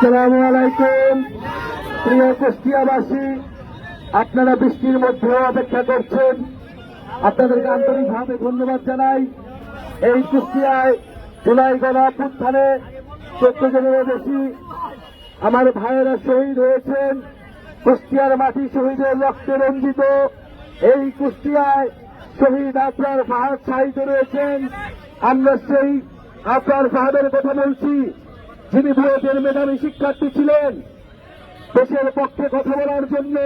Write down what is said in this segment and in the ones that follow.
আসসালামু আলাইকুম। প্রিয় কুষ্টিয়াবাসী, আপনারা বৃষ্টির মধ্যেও অপেক্ষা করছেন, আপনাদেরকে আন্তরিকভাবে ধন্যবাদ জানাই। এই কুষ্টিয়ায় জুলাই গণঅভ্যুত্থানে 14 জনেরও বেশি আমার ভাইয়েরা শহীদ হয়েছেন। কুষ্টিয়ার মাটি শহীদের রক্তে রঞ্জিত। এই কুষ্টিয়ায় শহীদ আবরার ফাহাদ শাহিদ রয়েছেন। আমরা সেই আবরার ফাহাদের কথা বলছি, যিনি বুয়েটের মেধাবী শিক্ষার্থী ছিলেন। দেশের পক্ষে কথা বলার জন্য,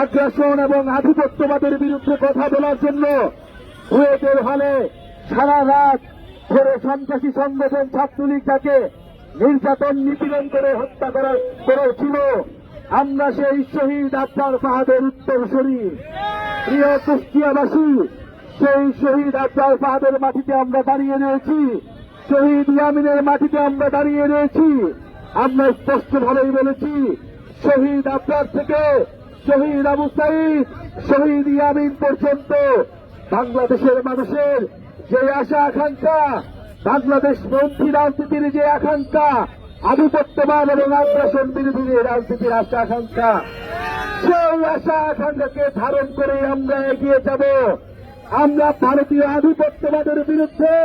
আগ্রাসন এবং আধিপত্যবাদের বিরুদ্ধে কথা বলার জন্য বুয়েটের হলে সারা রাত ধরে সন্ত্রাসী সংগঠন ছাত্রলীগ তাকে নির্যাতন নিপীড়ন করে হত্যা করেছিল। আমরা সেই শহীদ আবরার ফাহাদের উত্তরসূরি। প্রিয় কুষ্টিয়াবাসী, সেই শহীদ আবরার ফাহাদের মাটিতে আমরা দাঁড়িয়ে রয়েছি, শহীদ ইয়ামিনের মাটিতে আমরা দাঁড়িয়ে রয়েছি। আমরা স্পষ্টভাবেই বলেছি, শহীদ আবরার থেকে শহীদ আবু সাঈদ, শহীদ ইয়ামিন পর্যন্ত বাংলাদেশের মানুষের যে আশা আকাঙ্ক্ষা, বাংলাদেশ পন্থী রাজনীতির যে আকাঙ্ক্ষা, আধিপত্যবাদ এবং আগ্রাসন বিরোধী রাজনীতির আশা আকাঙ্ক্ষা, সেই আশা আকাঙ্ক্ষাকে ধারণ করে আমরা এগিয়ে যাব। আমরা ভারতীয় আধিপত্যবাদের বিরুদ্ধে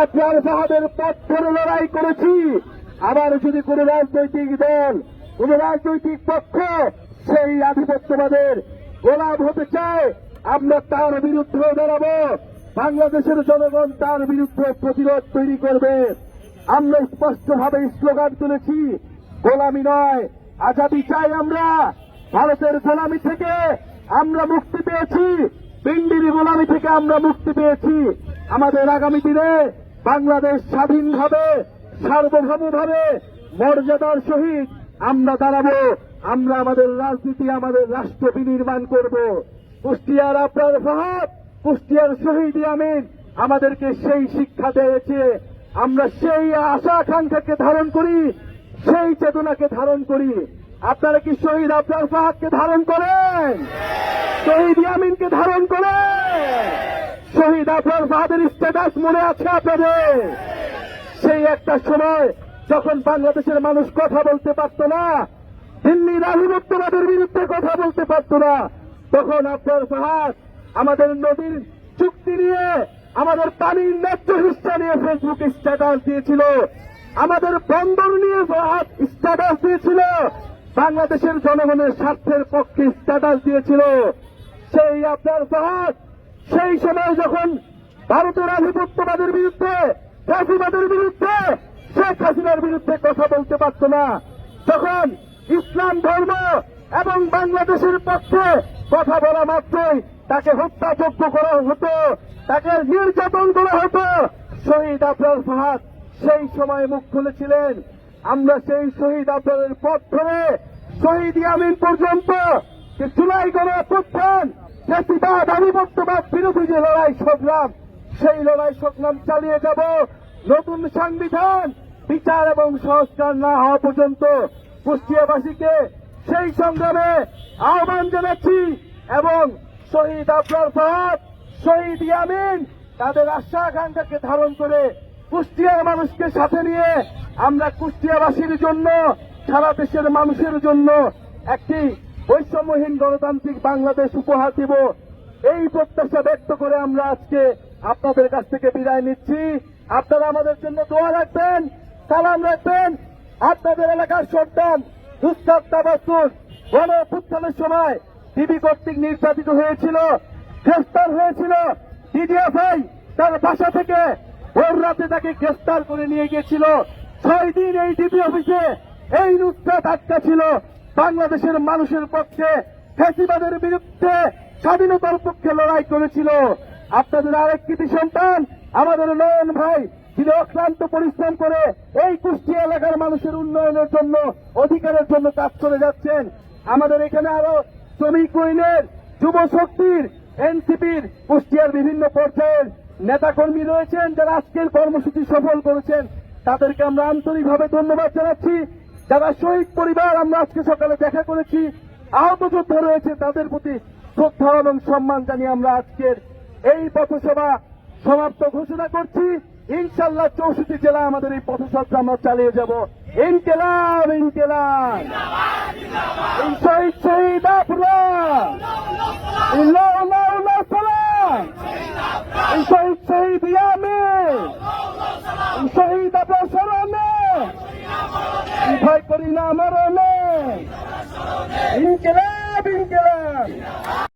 আবরার ফাহাদের পথ ধরে লড়াই করেছি। আবার যদি কোন রাজনৈতিক দল, কোন রাজনৈতিক পক্ষ সেই আধিপত্যবাদের গোলাম হতে চায়, আমরা তার বিরুদ্ধে দাঁড়াবো। বাংলাদেশের জনগণ তার বিরুদ্ধে প্রতিরোধ তৈরি করবে। আমরা স্পষ্টভাবে স্লোগান তুলেছি, গোলামি নয় আজাদি চাই। আমরা ভারতের গোলামি থেকে আমরা মুক্তি পেয়েছি, পিন্ডির গোলামি থেকে আমরা মুক্তি পেয়েছি। আমাদের আগামী দিনে বাংলাদেশ স্বাধীনভাবে, সার্বভৌমভাবে, মর্যাদার সহিত আমরা দাঁড়াবো। আমরা আমাদের রাজনীতি, আমাদের রাষ্ট্র বিনির্মাণ করব। কুষ্টিয়ার আবরার ফাহাদ, কুষ্টিয়ার শহীদ ইয়ামিন আমাদেরকে সেই শিক্ষা দিয়েছে। আমরা সেই আশা আকাঙ্ক্ষাকে ধারণ করি, সেই চেতনাকে ধারণ করি। আপনারা কি শহীদ আবরার ফাহাদকে ধারণ করেন? শহীদ ইয়ামিনকে ধারণ করেন? শহীদ আবরার ফাহাদের স্ট্যাটাস মনে আছে আপনাদের? সেই একটা সময় যখন বাংলাদেশের মানুষ কথা বলতে পারত না, দিল্লির আধিপত্যবাদের বিরুদ্ধে কথা বলতে পারত না, তখন আবরার ফাহাদ আমাদের নদীর চুক্তি নিয়ে, আমাদের পানির ন্যায্য হিস্সা নিয়ে ফেসবুকে স্ট্যাটাস দিয়েছিল, আমাদের বন্দর নিয়ে স্ট্যাটাস দিয়েছিল, বাংলাদেশের জনগণের স্বার্থের পক্ষে স্ট্যাটাস দিয়েছিল। সেই আবরার ফাহাদ সেই সময় যখন ভারতের আধিপত্যবাদের বিরুদ্ধে, ফ্যাসিবাদের বিরুদ্ধে, শেখ হাসিনার বিরুদ্ধে কথা বলতে পারত না, তখন ইসলাম ধর্ম এবং বাংলাদেশের পক্ষে কথা বলা মাত্রই তাকে হত্যাযজ্ঞ করা হতো, তাকে নির্যাতন করা হতো। শহীদ আবরার ফাহাদ সেই সময় মুখ খুলেছিলেন। আমরা সেই শহীদ আবরারের পথ ধরে শহীদ ইয়ামিন পর্যন্ত যে জুলাই গণঅভ্যুত্থান, ফ্যাসিবাদ আধিপত্যবাদ বিরোধী যে লড়াই সংগ্রাম, সেই লড়াই সংগ্রাম চালিয়ে যাব। নতুন সংবিধান, বিচার এবং সংস্কার না হওয়া পর্যন্ত কুষ্টিয়াবাসীকে সেই সংগ্রামে আহ্বান জানাচ্ছি। এবং শহীদ আবরার ফাহাদ, শহীদ ইয়ামিন তাদের আশা আকাঙ্ক্ষাকে ধারণ করে কুষ্টিয়ার মানুষকে সাথে নিয়ে আমরা কুষ্টিয়াবাসীর জন্য, সারা দেশের মানুষের জন্য একটি বৈষম্যহীন গণতান্ত্রিক বাংলাদেশ উপহার দিব। এই প্রত্যাশা ব্যক্ত করে আমরা আজকে আপনাদের কাছ থেকে বিদায় নিচ্ছি। আপনারা আমাদের জন্য দোয়া রাখবেন, সালাম রাখবেন। আপনাদের এলাকার সন্তান নুসরাত তাবাসসুম গণঅভ্যুত্থানের সময় ডিবি কর্তৃক নির্যাতিত হয়েছিল, গ্রেফতার হয়েছিল। ডিজিএফআই তার বাসা থেকে ভোর রাতে তাকে গ্রেফতার করে নিয়ে গিয়েছিল। 6 দিন এই ডিবি অফিসে এই নুসরাত আটকা ছিল। বাংলাদেশের মানুষের পক্ষে, ফ্যাসিবাদের বিরুদ্ধে, স্বাধীনতার পক্ষে লড়াই করেছিল। আপনাদের আরেক কৃতি সন্তান আমাদের নয়ন ভাই, যিনি অক্লান্ত পরিশ্রম করে এই কুষ্টিয়া এলাকার মানুষের উন্নয়নের জন্য, অধিকারের জন্য কাজ করে যাচ্ছেন। আমাদের এখানে আরো শ্রমিক ইউনিয়নের, যুব শক্তির, এনসিপির কুষ্টিয়ার বিভিন্ন পর্যায়ের নেতাকর্মী রয়েছেন, যারা আজকের কর্মসূচি সফল করেছেন। তাদেরকে আমরা আন্তরিকভাবে ধন্যবাদ জানাচ্ছি। যারা শহীদ পরিবার আমরা আজকে সকালে দেখা করেছি, আহত যোদ্ধা রয়েছে, তাদের প্রতি শ্রদ্ধা এবং সম্মান জানিয়ে আমরা আজকের এই পথসভা সমাপ্ত ঘোষণা করছি। ইনশাআল্লাহ 64 জেলায় আমাদের এই পথযাত্রা আমরা চালিয়ে যাব। ইনকিলাব ইনকিলাব এই শহীদ শহীদ আপনারা সালাম এই শহীদ শহীদ ইয়ামে এই শহীদ আপনার স্মরণে ভয় করি না মরণে ইনকিলাব ইনকিলাব